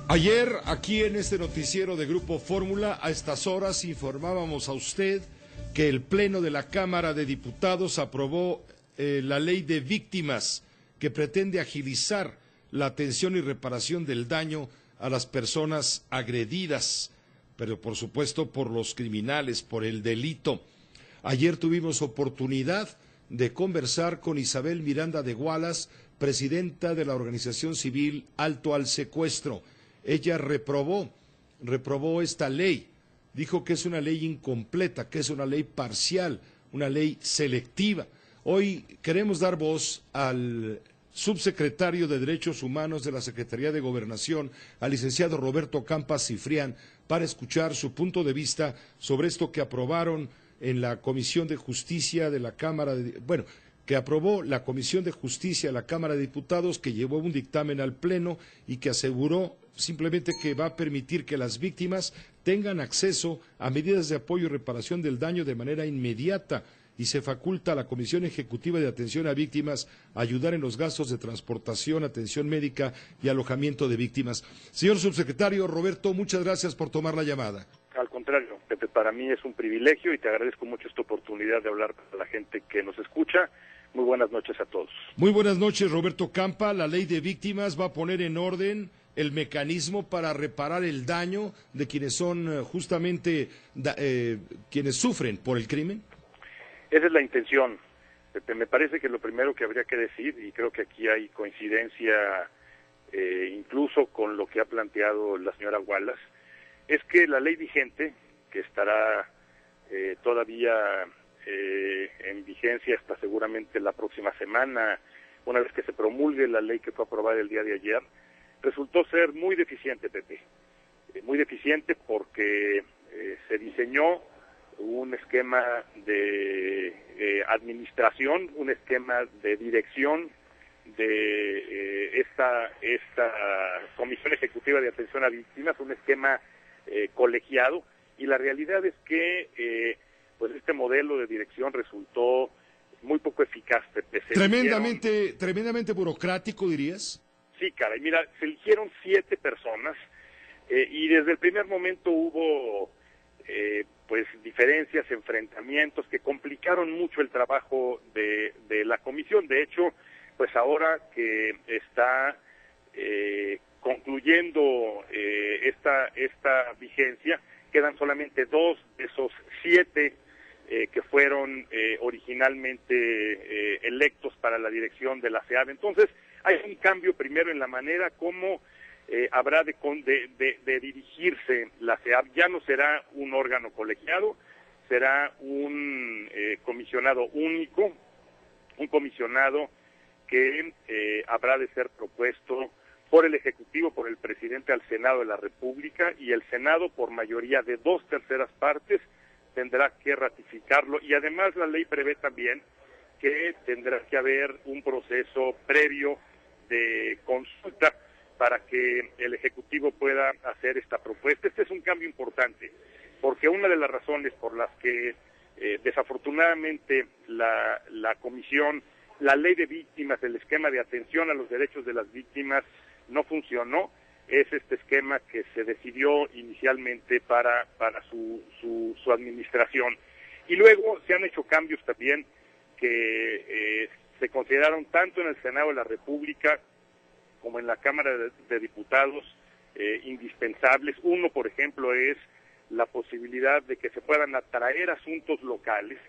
Ayer, aquí en este noticiero de Grupo Fórmula, a estas horas informábamos a usted que el Pleno de la Cámara de Diputados aprobó la ley de víctimas que pretende agilizar la atención y reparación del daño a las personas agredidas, pero por supuesto por los criminales, por el delito. Ayer tuvimos oportunidad de conversar con Isabel Miranda de Gualas, presidenta de la organización civil Alto al Secuestro. Ella reprobó esta ley, dijo que es una ley incompleta, que es una ley parcial, una ley selectiva. Hoy queremos dar voz al subsecretario de Derechos Humanos de la Secretaría de Gobernación, al licenciado Roberto Campa Cifrián, para escuchar su punto de vista sobre esto que aprobaron en la Comisión de Justicia de la Cámara que aprobó la Comisión de Justicia de la Cámara de Diputados, que llevó un dictamen al Pleno y que aseguró simplemente que va a permitir que las víctimas tengan acceso a medidas de apoyo y reparación del daño de manera inmediata, y se faculta a la Comisión Ejecutiva de Atención a Víctimas a ayudar en los gastos de transportación, atención médica y alojamiento de víctimas. Señor subsecretario Roberto, muchas gracias por tomar la llamada. Al contrario, Pepe, para mí es un privilegio y te agradezco mucho esta oportunidad de hablar con la gente que nos escucha. Muy buenas noches a todos. Muy buenas noches, Roberto Campa. La ley de víctimas va a poner en orden el mecanismo para reparar el daño de quienes son justamente quienes sufren por el crimen. Esa es la intención, Pepe. Me parece que lo primero que habría que decir, y creo que aquí hay coincidencia incluso con lo que ha planteado la señora Gualas, es que la ley vigente, que estará todavía en vigencia hasta seguramente la próxima semana, una vez que se promulgue la ley que fue aprobada el día de ayer, resultó ser muy deficiente, Pepe. Muy deficiente porque se diseñó un esquema de administración, un esquema de dirección de esta Comisión Ejecutiva de Atención a Víctimas, un esquema colegiado, y la realidad es que pues este modelo de dirección resultó muy poco eficaz. Tremendamente burocrático, dirías. Sí, caray, mira, se eligieron 7 personas y desde el primer momento hubo pues diferencias, enfrentamientos que complicaron mucho el trabajo de la comisión. De hecho, pues ahora que está concluyendo esta vigencia, quedan solamente 2 de esos 7 que fueron originalmente electos para la dirección de la SEAB. Entonces, hay un cambio primero en la manera como habrá de dirigirse la SEAB. Ya no será un órgano colegiado, será un comisionado único, un comisionado que habrá de ser propuesto por el Ejecutivo, por el presidente al Senado de la República, y el Senado, por mayoría de 2/3 partes, tendrá que ratificarlo. Y además la ley prevé también que tendrá que haber un proceso previo de consulta para que el Ejecutivo pueda hacer esta propuesta. Este es un cambio importante, porque una de las razones por las que desafortunadamente la comisión, la ley de víctimas, el esquema de atención a los derechos de las víctimas no funcionó, es este esquema que se decidió inicialmente para su administración. Y luego se han hecho cambios también que se consideraron tanto en el Senado de la República como en la Cámara de Diputados indispensables. Uno, por ejemplo, es la posibilidad de que se puedan atraer asuntos locales.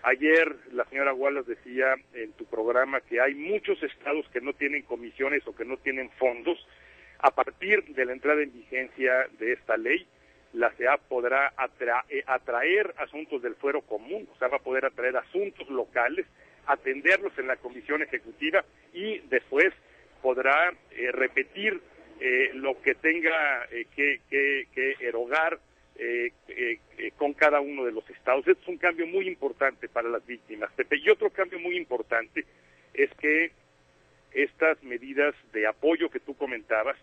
Ayer la señora Gualas decía en tu programa que hay muchos estados que no tienen comisiones o que no tienen fondos. A partir de la entrada en vigencia de esta ley, la CEAP podrá atraer asuntos del fuero común, o sea, va a poder atraer asuntos locales, atenderlos en la Comisión Ejecutiva y después podrá repetir lo que tenga que erogar con cada uno de los estados. Esto es un cambio muy importante para las víctimas, Pepe. Y otro cambio muy importante es que estas medidas de apoyo que tú comentabas,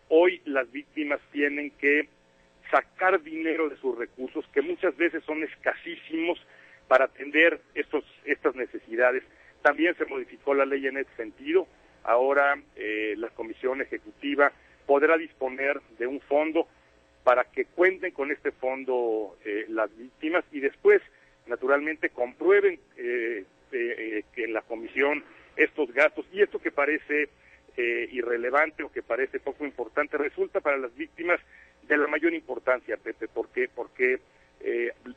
hoy las víctimas tienen que sacar dinero de sus recursos, que muchas veces son escasísimos para atender estas necesidades. También se modificó la ley en ese sentido. Ahora la Comisión Ejecutiva podrá disponer de un fondo para que cuenten con este fondo las víctimas y después, naturalmente, comprueben que en la comisión estos gastos, y esto que parece irrelevante o que parece poco importante, resulta para las víctimas de la mayor importancia, Pepe. ¿Por qué? Porque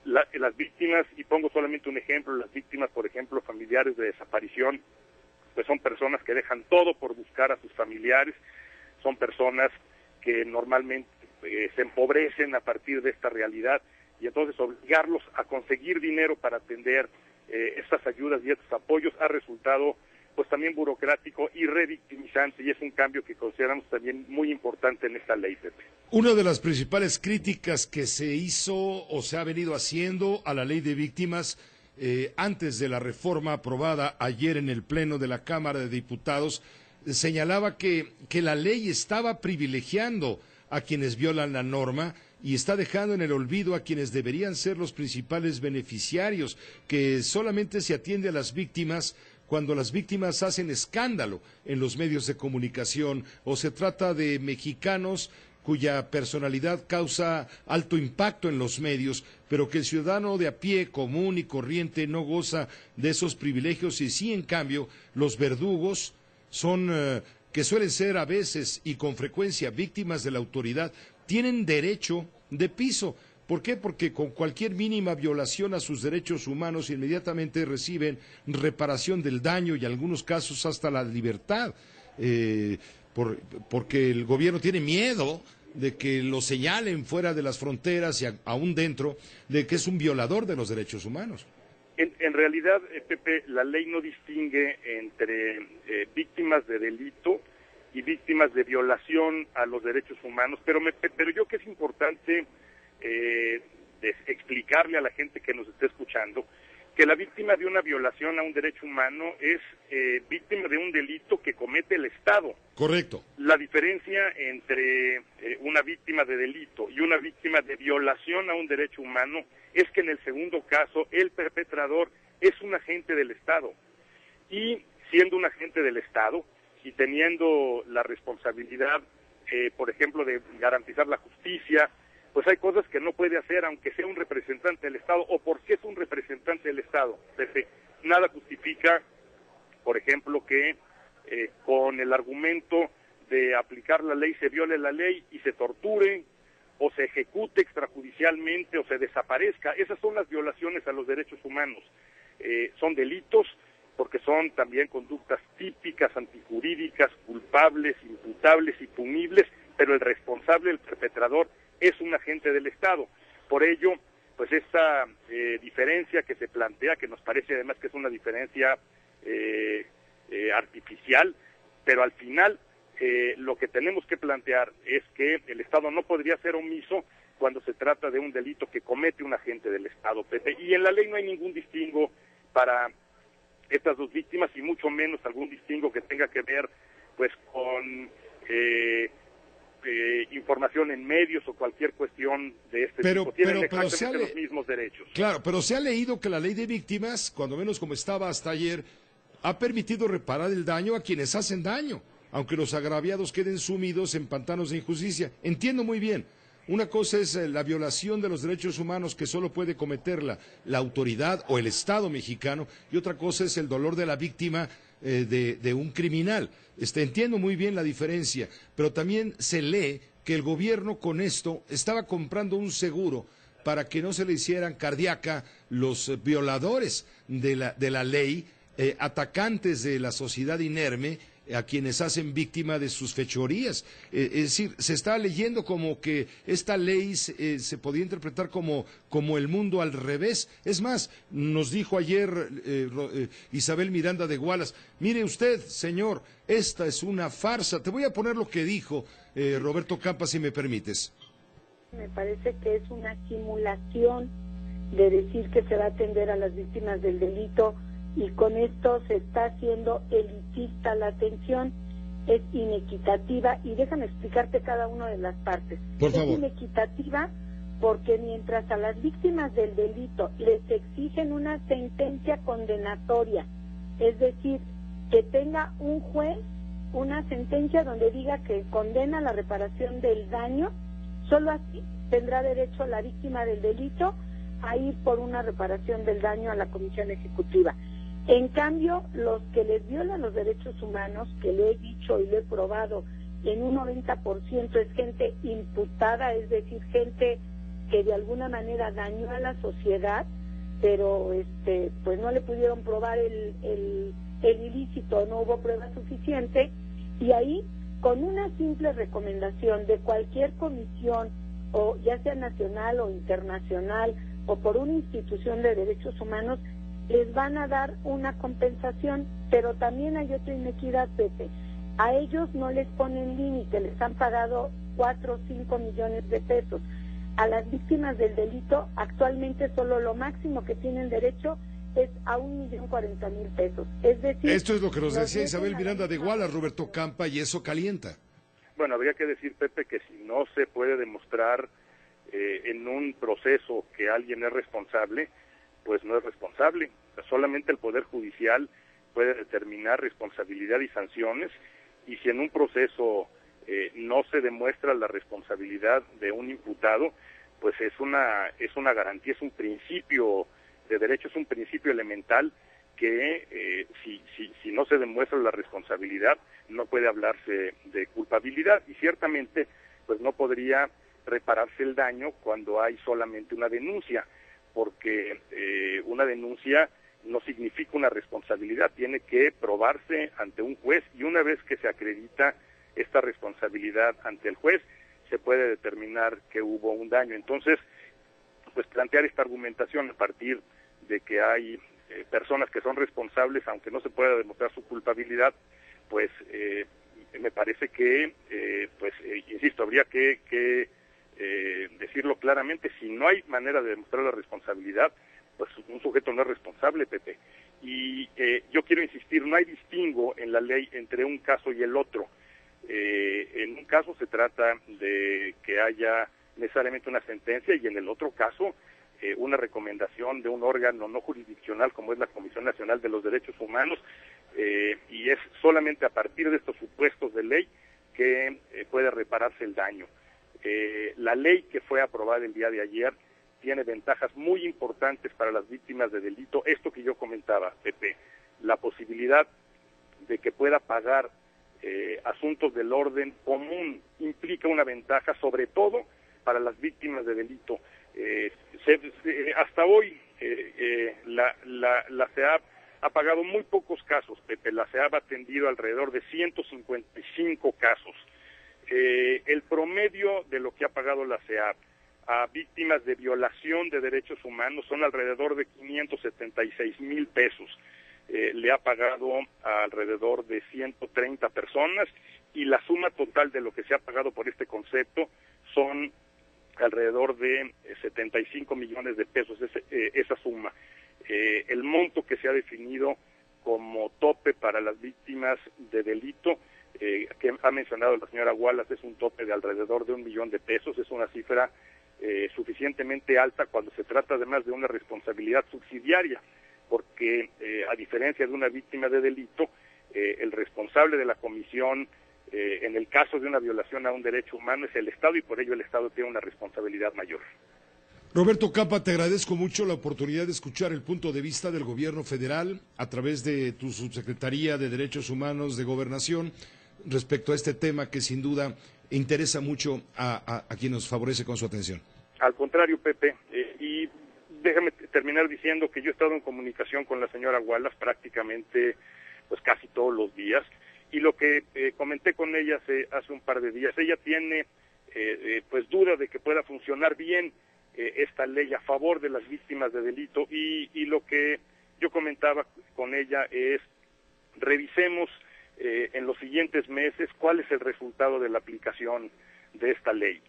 las víctimas, y pongo solamente un ejemplo, las víctimas, por ejemplo, familiares de desaparición, pues son personas que dejan todo por buscar a sus familiares, son personas que normalmente se empobrecen a partir de esta realidad, y entonces obligarlos a conseguir dinero para atender estas ayudas y estos apoyos ha resultado pues también burocrático y revictimizante, y es un cambio que consideramos también muy importante en esta ley, Pepe. Una de las principales críticas que se hizo o se ha venido haciendo a la ley de víctimas antes de la reforma aprobada ayer en el Pleno de la Cámara de Diputados señalaba que la ley estaba privilegiando a quienes violan la norma y está dejando en el olvido a quienes deberían ser los principales beneficiarios, que solamente se atiende a las víctimas cuando las víctimas hacen escándalo en los medios de comunicación o se trata de mexicanos cuya personalidad causa alto impacto en los medios, pero que el ciudadano de a pie, común y corriente, no goza de esos privilegios, y sí, en cambio, los verdugos son, que suelen ser a veces y con frecuencia víctimas de la autoridad, tienen derecho de piso. ¿Por qué? Porque con cualquier mínima violación a sus derechos humanos inmediatamente reciben reparación del daño y en algunos casos hasta la libertad, porque el gobierno tiene miedo de que lo señalen fuera de las fronteras y aún dentro de que es un violador de los derechos humanos. En realidad, Pepe, la ley no distingue entre víctimas de delito y víctimas de violación a los derechos humanos, pero yo creo que es importante explicarle a la gente que nos esté escuchando que la víctima de una violación a un derecho humano es víctima de un delito que comete el Estado. Correcto. La diferencia entre una víctima de delito y una víctima de violación a un derecho humano es que en el segundo caso el perpetrador es un agente del Estado, y siendo un agente del Estado y teniendo la responsabilidad, por ejemplo, de garantizar la justicia, pues hay cosas que no puede hacer aunque sea un representante del Estado o porque es un representante del Estado. Nada justifica, por ejemplo, que con el argumento de aplicar la ley se viole la ley y se torture o se ejecute extrajudicialmente o se desaparezca. Esas son las violaciones a los derechos humanos. Son delitos porque son también conductas típicas, antijurídicas, culpables, imputables y punibles, pero el responsable, el perpetrador, es un agente del Estado. Por ello, pues esta diferencia que se plantea, que nos parece además que es una diferencia artificial, pero al final lo que tenemos que plantear es que el Estado no podría ser omiso cuando se trata de un delito que comete un agente del Estado, Pepe. Y en la ley no hay ningún distingo para estas dos víctimas, y mucho menos algún distingo que tenga que ver pues con información en medios o cualquier cuestión de este tipo. Tienen exactamente los mismos derechos. Claro, pero se ha leído que la ley de víctimas, cuando menos como estaba hasta ayer, ha permitido reparar el daño a quienes hacen daño, aunque los agraviados queden sumidos en pantanos de injusticia. Entiendo muy bien. Una cosa es la violación de los derechos humanos que solo puede cometerla la autoridad o el Estado mexicano, y otra cosa es el dolor de la víctima de un criminal. Entiendo muy bien la diferencia, pero también se lee que el gobierno con esto estaba comprando un seguro para que no se le hicieran cardíaca los violadores de la ley, atacantes de la sociedad inerme, a quienes hacen víctima de sus fechorías. Es decir, se está leyendo como que esta ley se podía interpretar como el mundo al revés. Es más, nos dijo ayer Isabel Miranda de Gualas: mire usted, señor, esta es una farsa. Te voy a poner lo que dijo Roberto Campa, si me permites. Me parece que es una simulación de decir que se va a atender a las víctimas del delito, y con esto se está haciendo elitista la atención. Es inequitativa, y déjame explicarte cada una de las partes. Por favor. Es inequitativa porque mientras a las víctimas del delito les exigen una sentencia condenatoria, es decir, que tenga un juez una sentencia donde diga que condena la reparación del daño. Solo así tendrá derecho la víctima del delito a ir por una reparación del daño a la Comisión Ejecutiva. En cambio, los que les violan los derechos humanos, que le he dicho y lo he probado, en un 90% es gente imputada, es decir, gente que de alguna manera dañó a la sociedad, pero pues no le pudieron probar el ilícito, no hubo prueba suficiente, y ahí, con una simple recomendación de cualquier comisión, o ya sea nacional o internacional, o por una institución de derechos humanos, les van a dar una compensación. Pero también hay otra inequidad, Pepe. A ellos no les ponen límite, les han pagado 4 o 5 millones de pesos. A las víctimas del delito, actualmente solo lo máximo que tienen derecho es a 1.040.000 pesos. Es decir, esto es lo que nos decía Isabel Miranda de Wallace, Roberto Campa, y eso calienta. Bueno, habría que decir, Pepe, que si no se puede demostrar en un proceso que alguien es responsable, pues no es responsable. O sea, solamente el Poder Judicial puede determinar responsabilidad y sanciones, y si en un proceso no se demuestra la responsabilidad de un imputado, pues es una garantía, es un principio de derecho, es un principio elemental que si no se demuestra la responsabilidad, no puede hablarse de culpabilidad, y ciertamente pues no podría repararse el daño cuando hay solamente una denuncia, porque una denuncia no significa una responsabilidad, tiene que probarse ante un juez, y una vez que se acredita esta responsabilidad ante el juez, se puede determinar que hubo un daño. Entonces, pues plantear esta argumentación a partir de que hay personas que son responsables, aunque no se pueda demostrar su culpabilidad, pues me parece que, insisto, habría que decirlo claramente. Si no hay manera de demostrar la responsabilidad, pues un sujeto no es responsable, Pepe. Y yo quiero insistir, no hay distingo en la ley entre un caso y el otro. En un caso se trata de que haya necesariamente una sentencia, y en el otro caso una recomendación de un órgano no jurisdiccional como es la Comisión Nacional de los Derechos Humanos, y es solamente a partir de estos supuestos de ley que puede repararse el daño. La ley que fue aprobada el día de ayer tiene ventajas muy importantes para las víctimas de delito. Esto que yo comentaba, Pepe, la posibilidad de que pueda pagar asuntos del orden común implica una ventaja, sobre todo para las víctimas de delito. Hasta hoy la CEAP ha pagado muy pocos casos, Pepe. La CEAP ha atendido alrededor de 155 casos. El promedio de lo que ha pagado la CEAP a víctimas de violación de derechos humanos son alrededor de 576,000 pesos. Le ha pagado a alrededor de 130 personas, y la suma total de lo que se ha pagado por este concepto son alrededor de 75 millones de pesos, esa suma. El monto que se ha definido como tope para las víctimas de delito, que ha mencionado la señora Wallace, es un tope de alrededor de 1 millón de pesos. Es una cifra suficientemente alta cuando se trata además de una responsabilidad subsidiaria, porque a diferencia de una víctima de delito, el responsable de la comisión, en el caso de una violación a un derecho humano, es el Estado, y por ello el Estado tiene una responsabilidad mayor. Roberto Campa, te agradezco mucho la oportunidad de escuchar el punto de vista del gobierno federal a través de tu subsecretaría de Derechos Humanos de Gobernación respecto a este tema que sin duda interesa mucho a quien nos favorece con su atención. Al contrario, Pepe, y déjame terminar diciendo que yo he estado en comunicación con la señora Wallace prácticamente pues casi todos los días, y lo que comenté con ella hace un par de días, ella tiene pues duda de que pueda funcionar bien esta ley a favor de las víctimas de delito, y lo que yo comentaba con ella es: revisemos en los siguientes meses cuál es el resultado de la aplicación de esta ley.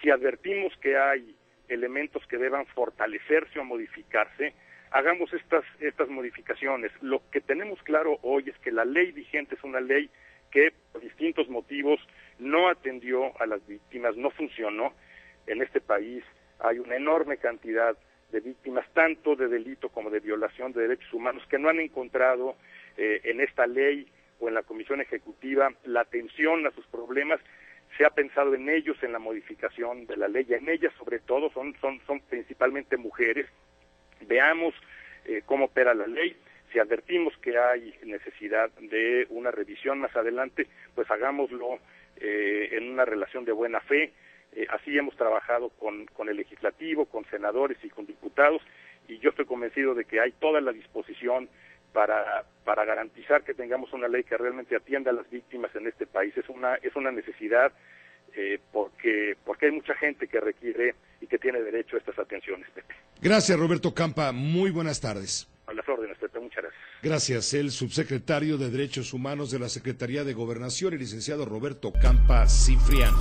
Si advertimos que hay elementos que deban fortalecerse o modificarse, hagamos estas modificaciones. Lo que tenemos claro hoy es que la ley vigente es una ley que por distintos motivos no atendió a las víctimas, no funcionó. En este país hay una enorme cantidad de víctimas, tanto de delito como de violación de derechos humanos, que no han encontrado en esta ley o en la Comisión Ejecutiva la atención a sus problemas, se ha pensado en ellos, en la modificación de la ley, y en ellas sobre todo son principalmente mujeres. Veamos cómo opera la ley. Si advertimos que hay necesidad de una revisión más adelante, pues hagámoslo en una relación de buena fe. Así hemos trabajado con el legislativo, con senadores y con diputados, y yo estoy convencido de que hay toda la disposición para garantizar que tengamos una ley que realmente atienda a las víctimas en este país. Es una necesidad porque hay mucha gente que requiere y que tiene derecho a estas atenciones, Pepe. Gracias, Roberto Campa. Muy buenas tardes. A las órdenes, Pepe. Muchas gracias. Gracias. El subsecretario de Derechos Humanos de la Secretaría de Gobernación, el licenciado Roberto Campa Cifrián.